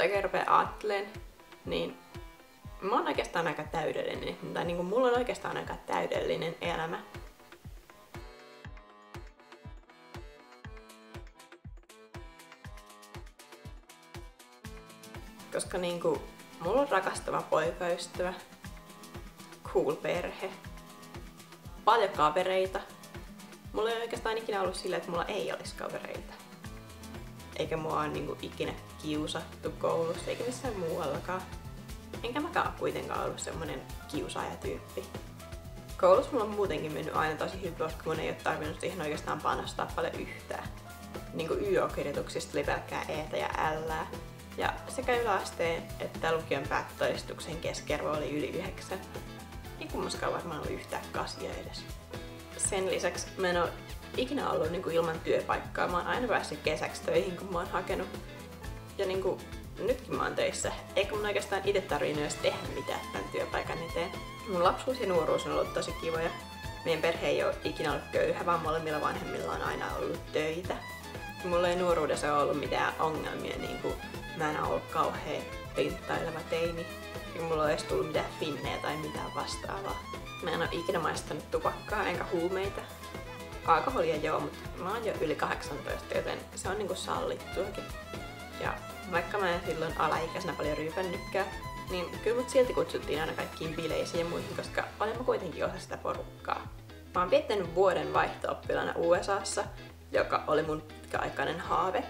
oikein rupeaa ajattelemaan, niin mä oon oikeastaan aika täydellinen. Tai niinku mulla on oikeastaan aika täydellinen elämä. Koska niinku mulla on rakastava poikaystävä, cool perhe, paljon kavereita. Mulla ei oikeastaan ikinä ollut silleen, että mulla ei olisi kavereita. Eikä mua ole niinku ikinä kiusattu koulussa eikä missään muuallakaan. Enkä mäkään kuitenkaan ollut semmonen kiusaajatyyppi. Koulussa mulla on muutenkin mennyt aina tosi hyvin, koska mun ei ole tarvinnut siihen oikeastaan panostaa paljon yhtään. Niinku YO-kirjoituksista oli pelkkää E:tä ja L:ää. Ja sekä yläasteen että lukion päättötodistuksen keskiarvo oli yli 9. Ei kummaskaan varmaan ollut yhtään 8 edes. Sen lisäksi mä en oo ikinä ollut niinku ilman työpaikkaa. Mä oon aina päässyt kesäksi töihin, kun mä oon hakenut. Ja niinku, nytkin mä oon töissä. Eikä mun oikeastaan itse tarvinnut edes tehdä mitään tämän työpaikan eteen. Mun lapsuus ja nuoruus on ollut tosi kivoja. Meidän perhe ei oo ikinä ollut köyhä, vaan molemmilla vanhemmilla on aina ollut töitä. Mulla ei nuoruudessa ollut mitään ongelmia, niinku mä en oo ollut kauhean pinttaileva teini. Eikä mulla ole edes tullut mitään finnejä tai mitään vastaavaa. Mä en oo ikinä maistanut tupakkaa enkä huumeita. Alkoholia joo, mutta mä oon jo yli 18, joten se on niinku sallittuakin. Ja vaikka mä en silloin alaikäisenä paljon ryypännytkään, niin kyllä mut silti kutsuttiin aina kaikkiin bileisiin ja muihin, koska olen mä kuitenkin osa sitä porukkaa. Mä oon viettänyt vuoden vaihto-oppilana USAssa, joka oli mun pitkäaikainen haave.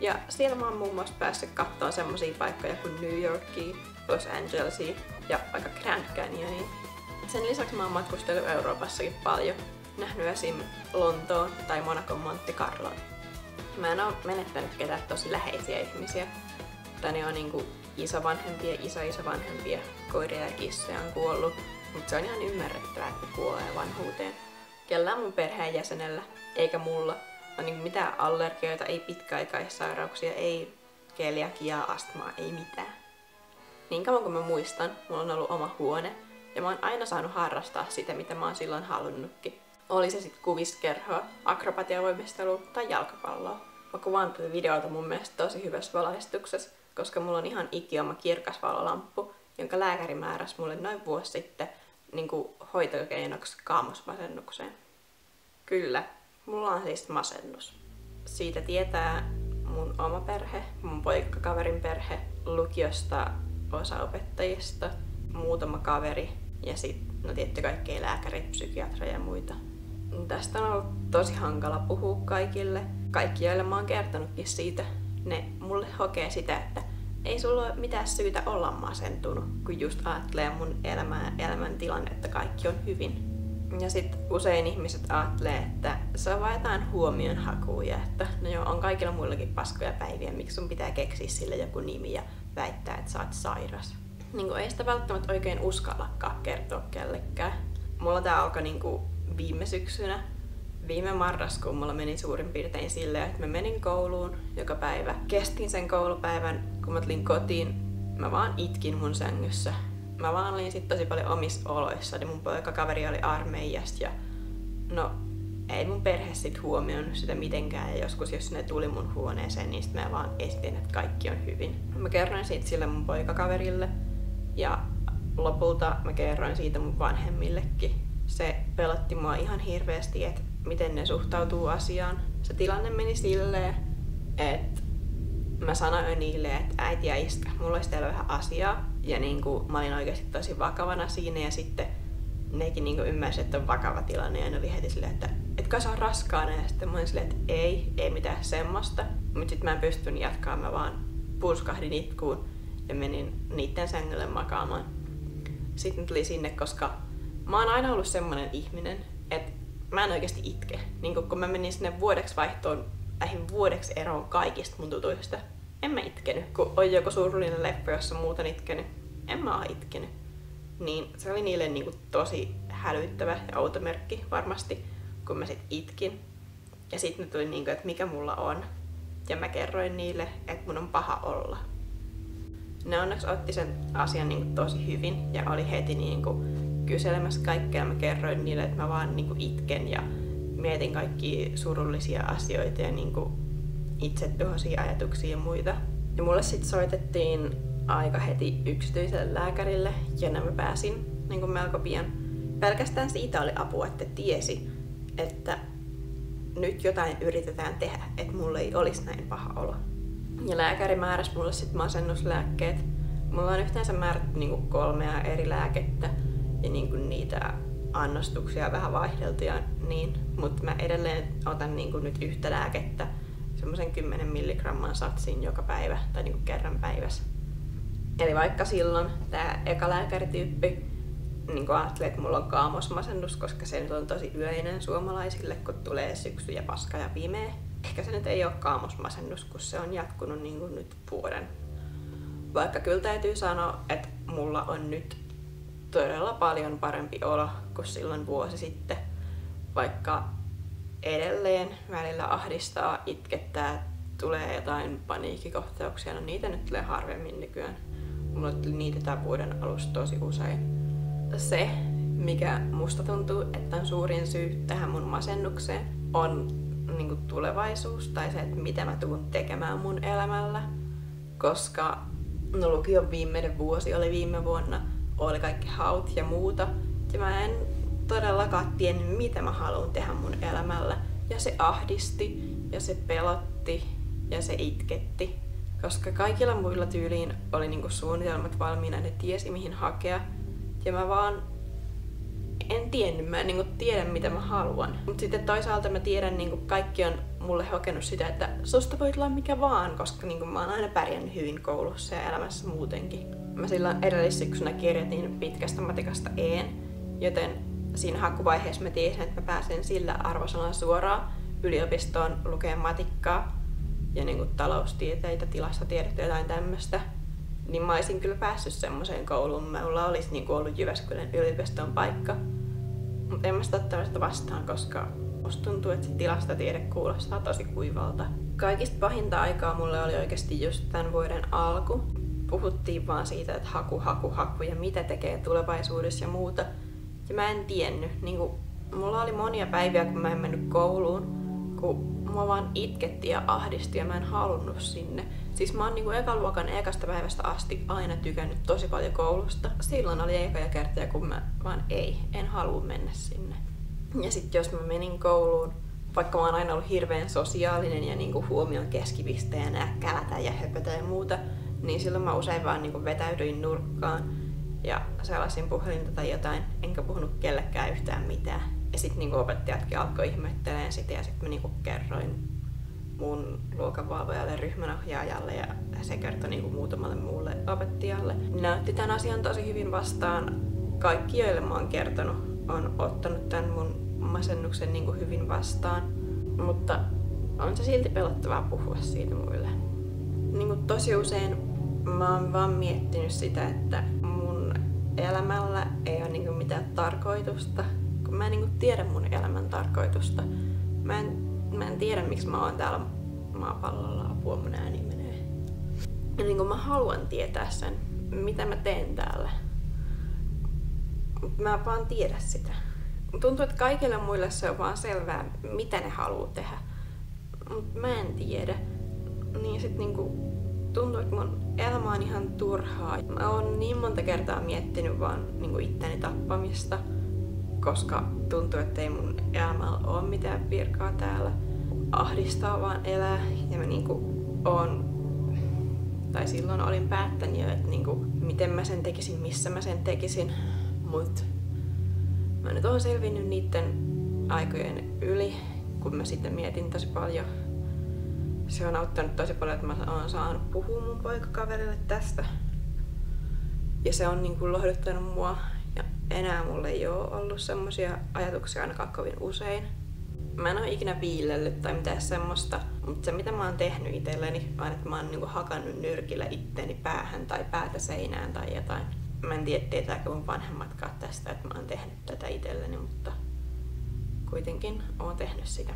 Ja siellä mä oon muun muassa päässyt katsomaan semmosia paikkoja kuin New Yorkia, Los Angelesia ja vaikka Grand Canyoniin. Sen lisäksi mä oon matkustellut Euroopassakin paljon, nähnyt esim. Lontoon tai Monacon Monte Carlon. Mä en oo menettänyt ketään tosi läheisiä ihmisiä. Tai ne on niinku isovanhempia, isoisovanhempia, koiria ja kissoja on kuollut. Mutta se on ihan ymmärrettävää, että ne kuolee vanhuuteen. Kellään mun perheenjäsenellä, eikä mulla, on niinku mitään allergioita, ei pitkäaikaissairauksia, ei keliakiaa, astmaa, ei mitään. Niin kauan kuin mä muistan, mulla on ollut oma huone. Ja mä oon aina saanut harrastaa sitä, mitä mä oon silloin halunnutkin. Oli se sit kuviskerhoa, akrobatiavoimistelua tai jalkapalloa. Mä kuvaan tätä videota mun mielestä tosi hyvässä valaistuksessa, koska mulla on ihan ikioma kirkas valolamppu, jonka lääkäri määräsi mulle noin vuosi sitten niinku hoitokeinoksi kaamosmasennukseen. Kyllä, mulla on siis masennus. Siitä tietää mun oma perhe, mun poikakaverin perhe, lukiosta osa opettajista, muutama kaveri ja sitten no tietty kaikkea lääkärit, psykiatreja ja muita. Tästä on ollut tosi hankala puhua kaikille. Kaikki, joille mä oon kertonutkin siitä, ne mulle hokee sitä, että ei sulla ole mitään syytä olla masentunut, kun just ajattelee mun elämän tilannetta, kaikki on hyvin. Ja sit usein ihmiset ajattelee, että se on vaan jotain huomionhakua ja että no joo, on kaikilla muillakin paskoja päiviä, miksi sun pitää keksiä sille joku nimi ja väittää, että sä oot sairas. Niinku ei sitä välttämättä oikein uskallakaan kertoa kellekään. Mulla tää alkoi niinku viime syksynä. Viime marraskuun mulla meni suurin piirtein silleen, että mä menin kouluun joka päivä. Kestin sen koulupäivän, kun mä tulin kotiin, mä vaan itkin mun sängyssä. Mä vaan olin sit tosi paljon omissa oloissa, niin mun poikakaveri oli armeijasta ja no ei mun perhe sit huomioinut sitä mitenkään ja joskus jos ne tuli mun huoneeseen, niin sit mä vaan esitin, että kaikki on hyvin. Mä kerroin siitä sille mun poikakaverille ja lopulta mä kerroin siitä mun vanhemmillekin. Se pelotti mua ihan hirveästi, että miten ne suhtautuu asiaan. Se tilanne meni silleen, että mä sanoin niille, että äiti ja iskä, mulla olisi teillä vähän asiaa. Ja niinku, mä olin oikeasti tosi vakavana siinä ja sitten nekin niinku ymmärsivät, että on vakava tilanne ja ne oli heti silleen, että etkö sä on raskaana? Ja sitten mä olin silleen, että ei mitään semmoista. Mut sit mä en pystynyt jatkaa, mä vaan purskahdin itkuun ja menin niitten sängylle makaamaan. Sitten tuli sinne, koska mä oon aina ollut semmonen ihminen, että mä en oikeasti itke. Niin kun mä menin sinne vuodeksi vaihtoon, lähdin vuodeksi eroon kaikista mun tutuista. En mä itkenyt. Kun on joku surullinen leffa, jossa muuta itkenyt, en mä oo itkenyt. Niin se oli niille niinku tosi hälyttävä ja outo merkki varmasti, kun mä sit itkin. Ja sitten ne tuli niinku, että mikä mulla on. Ja mä kerroin niille, että mun on paha olla. Ne onneksi otti sen asian niinku tosi hyvin ja oli heti niinku kyselemässä kaikkea. Mä kerroin niille, että mä vaan niinku itken ja mietin kaikkia surullisia asioita ja niinku itsetuhoisia ajatuksia ja muita. Ja mulle sit soitettiin aika heti yksityiselle lääkärille ja mä pääsin niin melko pian. Pelkästään siitä oli apua, että tiesi, että nyt jotain yritetään tehdä, että mulla ei olisi näin paha olo. Ja lääkäri määräsi mulle sit masennuslääkkeet. Mulla on yhteensä määrätty niinku 3 eri lääkettä ja niinku niitä annostuksia vähän vaihdeltuja, niin, mutta mä edelleen otan niinku nyt yhtä lääkettä, semmoisen 10 milligramman satsin joka päivä tai niinku kerran päivässä. Eli vaikka silloin tää eka lääkärityyppi niin ajattelee, että mulla on kaamosmasennus, koska se nyt on tosi yleinen suomalaisille, kun tulee syksy ja paska ja pimeä. Ehkä se nyt ei ole kaamosmasennus, kun se on jatkunut niin kuin nyt vuoden. Vaikka kyllä täytyy sanoa, että mulla on nyt todella paljon parempi olo kuin silloin vuosi sitten. Vaikka edelleen välillä ahdistaa, itkettää, tulee jotain paniikkikohtauksia, no niitä nyt tulee harvemmin nykyään. Mulla tuli niitä tämän vuoden alusta tosi usein. Se, mikä musta tuntuu, että on suurin syy tähän mun masennukseen, on niinku tulevaisuus tai se, että mitä mä tuun tekemään mun elämällä. Koska lukion viimeinen vuosi oli viime vuonna, oli kaikki haut ja muuta. Ja mä en todellakaan tiennyt, mitä mä haluan tehdä mun elämällä. Ja se ahdisti, ja se pelotti, ja se itketti. Koska kaikilla muilla tyyliin oli niinku suunnitelmat valmiina, ne tiesi mihin hakea. Ja mä vaan en tiennyt, mä en niinku tiedä mitä mä haluan. Mut sitten toisaalta mä tiedän, niinku kaikki on mulle hokenut sitä, että susta voi tulla mikä vaan, koska niinku mä oon aina pärjännyt hyvin koulussa ja elämässä muutenkin. Mä silloin edellissyksynä kirjoitin pitkästä matikasta E:n, joten siinä hakuvaiheessa mä tiesin, että mä pääsen sillä arvosanalla suoraan yliopistoon lukemaan matikkaa ja niinku taloustieteitä, tilastotiedettä ja jotain tämmöstä. Niin mä olisin kyllä päässyt semmoiseen kouluun. Mulla olisi niinku ollut Jyväskylän yliopiston paikka. Mutta en mä sitä ottanut sitä vastaan, koska musta tuntuu, että se tilastotiede kuulostaa tosi kuivalta. Kaikista pahinta aikaa mulle oli oikeasti just tämän vuoden alku. Puhuttiin vaan siitä, että haku ja mitä tekee tulevaisuudessa ja muuta. Ja mä en tiennyt. Niinku, mulla oli monia päiviä, kun mä en mennyt kouluun. Kun mua vaan itketti ja ahdisti ja mä en halunnut sinne. Siis mä oon niinku ekaluokan ekasta päivästä asti aina tykännyt tosi paljon koulusta. Silloin oli ekoja kertoja, kun mä vaan en halua mennä sinne. Ja sit jos mä menin kouluun, vaikka mä oon aina ollut hirveän sosiaalinen ja niinku huomion keskipisteenä ja kälätä ja höpötä ja muuta, niin silloin mä usein vaan niinku vetäydyin nurkkaan ja selasin puhelinta tai jotain, enkä puhunut kellekään yhtään mitään. Ja sit niinku opettajatkin alkoi ihmettelemään sitä ja sit mä niinku kerroin mun luokanvalvojalle, ryhmänohjaajalle ja se kertoi niinku muutamalle muulle opettajalle. Ne otti tämän asian tosi hyvin vastaan. Kaikki, joille mä oon kertonut, on ottanut tämän mun masennuksen niinku hyvin vastaan. Mutta on se silti pelottavaa puhua siitä muille. Niinku tosi usein mä oon vaan miettinyt sitä, että mun elämällä ei ole niinku mitään tarkoitusta. Kun mä en niinku tiedä mun elämän tarkoitusta. Mä en tiedä, miksi mä oon täällä maapallolla, apua mun ääni menee. Ja niin mä haluan tietää sen, mitä mä teen täällä. Mut mä en vaan tiedä sitä. Tuntuu, että kaikille muille se on vaan selvää, mitä ne haluaa tehdä. Mut mä en tiedä. Niin sit niinku tuntuu, että mun elämä on ihan turhaa. Mä oon niin monta kertaa miettinyt vaan niinku itteni tappamista. Koska tuntuu, että ei mun elämällä ole mitään virkaa täällä. Ahdistaa vaan elää ja mä niinku oon, tai silloin olin päättänyt jo, että niinku, miten mä sen tekisin, missä mä sen tekisin. Mut mä nyt oon selvinnyt niiden aikojen yli, kun mä sitten mietin tosi paljon. Se on auttanut tosi paljon, että mä oon saanut puhua mun poikakaverille tästä. Ja se on niinku lohduttanut mua. Ja enää mulla ei oo ollut semmosia ajatuksia ainakaan kovin usein. Mä en oo ikinä viilellyt tai mitään semmoista, mutta se mitä mä oon tehnyt itselleni on, että mä oon niinku hakannut nyrkillä itteeni päähän tai päätä seinään tai jotain. Mä en tiedä, tietääkö mun vanhemmatkaan tästä, että mä oon tehnyt tätä itselleni, mutta kuitenkin oon tehnyt sitä.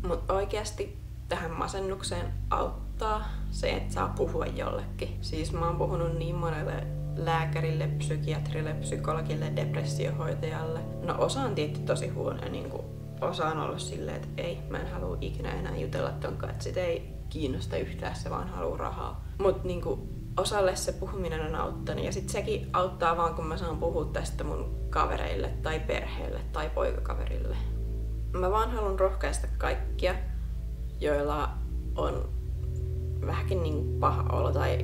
Mut oikeasti tähän masennukseen auttaa se, että saa puhua jollekin. Siis mä oon puhunut niin monelle lääkärille, psykiatrille, psykologille, depressiohoitajalle. No osa on tietty tosi huono, niin kuin osa on ollut silleen, että ei, mä en halua ikinä enää jutella tonkaan, että sit ei kiinnosta yhtään, se vaan haluaa rahaa. Mut niinku osalle se puhuminen on auttanut ja sit sekin auttaa vaan kun mä saan puhua tästä mun kavereille tai perheelle tai poikakaverille. Mä vaan haluan rohkaista kaikkia, joilla on vähänkin niin paha olo tai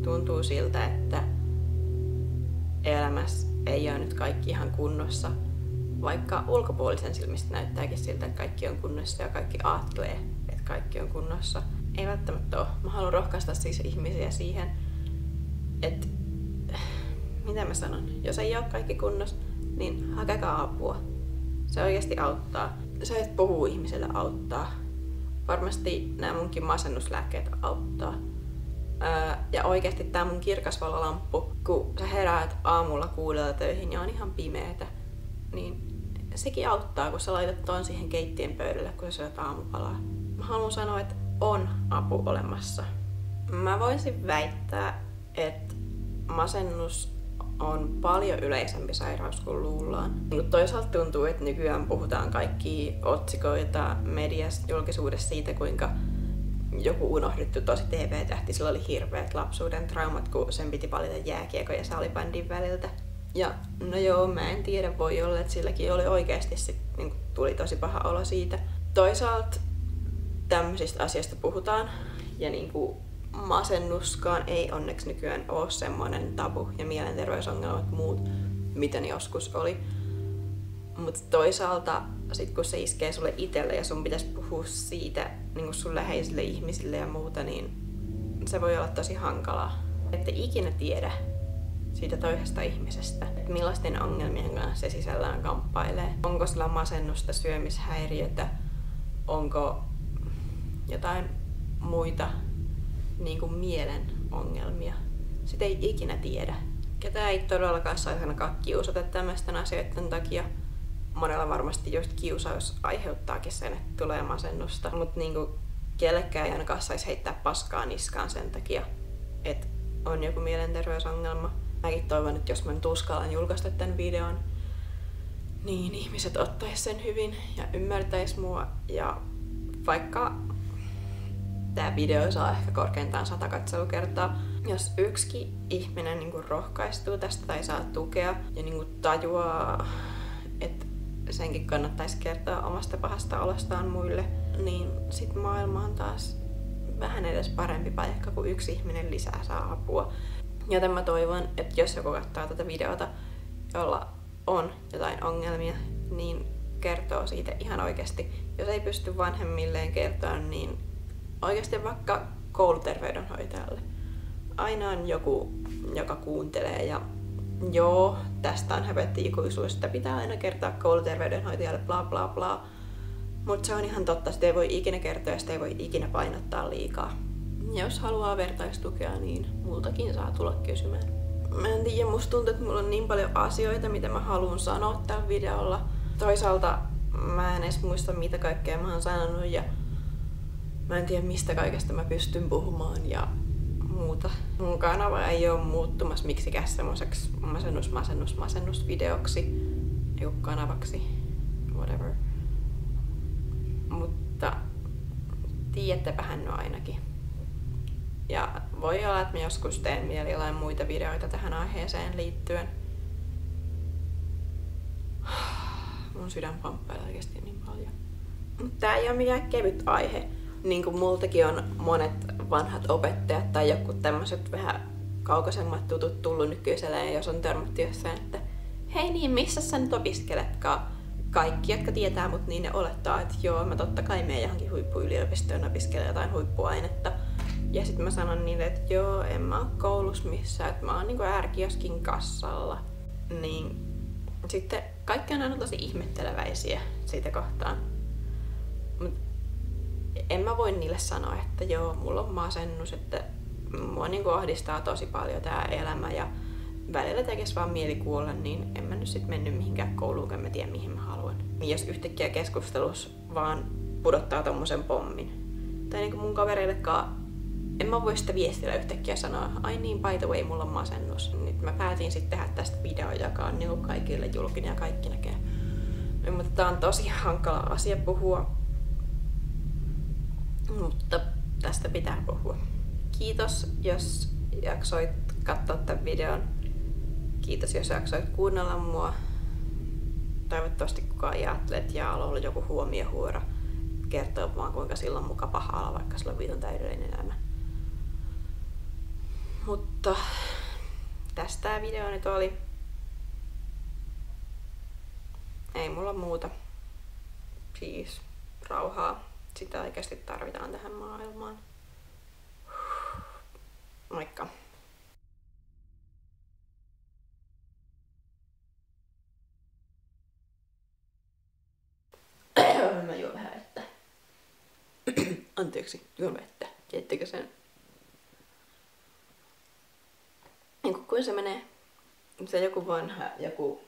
tuntuu siltä, että elämässä ei ole nyt kaikki ihan kunnossa. Vaikka ulkopuolisen silmistä näyttääkin siltä, että kaikki on kunnossa ja kaikki ajattelee, että kaikki on kunnossa. Ei välttämättä ole. Mä haluan rohkaista siis ihmisiä siihen, että mitä mä sanon, jos ei ole kaikki kunnossa, niin hakekaa apua. Se oikeasti auttaa. Se, että puhuu ihmiselle auttaa. Varmasti nämä munkin masennuslääkkeet auttaa. Ja oikeasti tää mun kirkasvalolamppu, kun sä heräät aamulla 6 töihin ja on ihan pimeetä, niin sekin auttaa, kun sä laitat ton siihen keittiön pöydälle, kun sä syöt aamupalaa. Mä haluan sanoa, että on apu olemassa. Mä voisin väittää, että masennus on paljon yleisempi sairaus kuin luullaan. Toisaalta tuntuu, että nykyään puhutaan kaikkia otsikoita mediassa, julkisuudessa siitä, kuinka joku unohdettu tosi TV-tähti, sillä oli hirveät lapsuuden traumat, kun sen piti valita jääkiekko ja salibändin väliltä. Ja no joo, mä en tiedä, voi olla, että silläkin oli oikeasti niin tuli tosi paha olo siitä. Toisaalta tämmöisistä asioista puhutaan ja niin kuin masennuskaan ei onneksi nykyään ole semmoinen tabu ja mielenterveysongelmat muut, mitä ne joskus oli. Mutta toisaalta sit kun se iskee sulle itselle ja sun pitäisi puhua siitä niin sun läheisille ihmisille ja muuta, niin se voi olla tosi hankalaa. Ette ikinä tiedä siitä toisesta ihmisestä, että millaisten ongelmien kanssa se sisällään kamppailee. Onko sillä masennusta, syömishäiriötä, onko jotain muita niin kuin mielen ongelmia. Sitä ei ikinä tiedä. Ketään ei todellakaan saisi ainakaan kiusata tämmöisten asioiden takia. Monella varmasti just kiusaus aiheuttaakin sen, että tulee masennusta. Mutta niinku kellekään ei ainakaan saisi heittää paskaa niskaan sen takia, että on joku mielenterveysongelma. Mäkin toivon, että jos mä nyt uskallan julkaista tämän videon, niin ihmiset ottais sen hyvin ja ymmärtäis mua. Ja vaikka tää video saa ehkä korkeintaan 100 katselukertaa, jos yksikin ihminen niinku rohkaistuu tästä tai saa tukea ja niinku tajuaa, että senkin kannattaisi kertoa omasta pahasta olostaan muille, niin sit maailma on taas vähän edes parempi paikka, kun yksi ihminen lisää saa apua. Joten mä toivon, että jos joku katsoo tätä videota, jolla on jotain ongelmia, niin kertoo siitä ihan oikeasti. Jos ei pysty vanhemmilleen kertoa, niin oikeasti vaikka kouluterveydenhoitajalle. Aina on joku, joka kuuntelee ja joo, tästä on häpetti ikuisuudesta. Pitää aina kertoa kouluterveydenhoitajalle bla bla bla. Mutta se on ihan totta, sitä ei voi ikinä kertoa ja sitä ei voi ikinä painottaa liikaa. Jos haluaa vertaistukea, niin multakin saa tulla kysymään. Mä en tiedä, musta tuntuu, että mulla on niin paljon asioita, mitä mä haluan sanoa tällä videolla. Toisaalta mä en edes muista, mitä kaikkea mä oon sanonut ja mä en tiedä, mistä kaikesta mä pystyn puhumaan ja muuta. Mun kanava ei ole muuttumassa miksikään semmoiseksi masennusvideoksi, joku kanavaksi, whatever. Mutta tiedättepähän no ainakin. Ja voi olla, että mä joskus teen vielä jotain muita videoita tähän aiheeseen liittyen. Mun sydän pamppailee oikeesti niin paljon. Mutta tää ei ole mikään kevyt aihe. Niin kuin multakin on monet vanhat opettajat tai joku tämmöiset vähän kaukaisemmat tutut tullut nykyiselleen, jos on törmätty jossain, että hei niin, missä sä nyt opiskeletkaan? Kaikki, jotka tietää mut, niin ne olettaa, että joo, mä totta kai menen johonkin huippuyliopistoon opiskelemaan jotain huippuainetta. Ja sitten mä sanon niille, että joo, en mä oo koulussa missään, että mä oon niinku äärikioskin kassalla. Niin sitten kaikki on aina tosi ihmetteleväisiä siitä kohtaan. Mut en mä voi niille sanoa, että joo, mulla on masennus, että mua niinku ahdistaa tosi paljon tää elämä ja välillä tekis vaan mieli kuolla, niin en mä nyt sit mennyt mihinkään kouluun, kun mä tiedän mihin mä haluan. Jos yhtäkkiä keskustelussa vaan pudottaa tommosen pommin. Tai niinku mun kavereillekaan, en mä voi sitä viestillä yhtäkkiä sanoa, ai niin, by the way, mulla on masennus. Nyt mä päätin sit tehdä tästä videon, joka on niinku kaikille julkinen ja kaikki näkee. Mutta tää on tosi hankala asia puhua. Mutta tästä pitää puhua. Kiitos, jos jaksoit katsoa tämän videon. Kiitos, jos jaksoit kuunnella mua. Toivottavasti kukaan ajattelet ja on ollut joku huomiohuora kertoo vaan kuinka silloin muka paha olla, vaikka sillä on vitun täydellinen elämä. Mutta tästä tää video nyt oli. Ei mulla muuta. Siis rauhaa. Sitä oikeasti tarvitaan tähän maailmaan. Moikka! Mä juon vähän vettä. Anteeksi, juon vettä. Tiedättekö sen? Niin kuin se menee. Se joku vanha, joku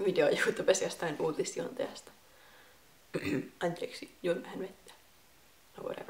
video YouTubessa jostain uutisjuontajasta. Anteeksi, juon vähän vettä. No whatever.